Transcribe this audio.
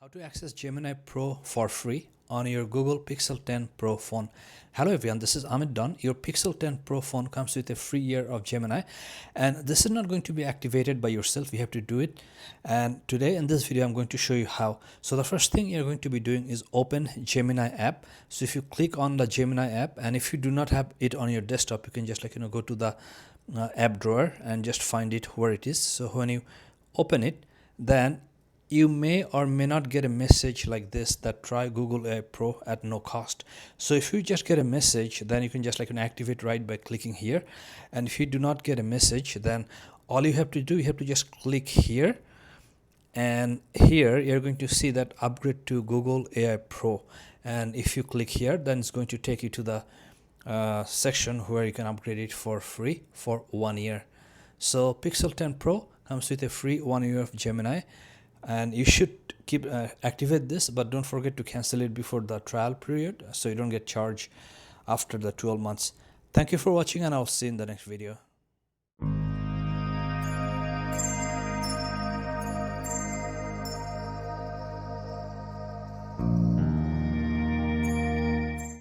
How to access Gemini Pro for free on your Google Pixel 10 Pro phone. Hello everyone, this is Ahmed Dawn. Your Pixel 10 Pro phone comes with a free year of Gemini, and this is not going to be activated by yourself. You have to do it, and today in this video I'm going to show you how. So the first thing you're going to be doing is open Gemini app. So if you click on the Gemini app, and if you do not have it on your desktop, you can just go to the app drawer and just find it where it is. So when you open it, then you may or may not get a message like this that try Google AI Pro at no cost. So if you just get a message, then you can just activate right by clicking here. And if you do not get a message, then all you have to do, you have to just click here, and here you're going to see that upgrade to Google AI Pro. And if you click here, then it's going to take you to the section where you can upgrade it for free for 1 year. So Pixel 10 Pro comes with a free 1 year of Gemini, and you should keep activate this, but don't forget to cancel it before the trial period so you don't get charged after the 12 months. Thank you for watching, and I'll see you in the next video.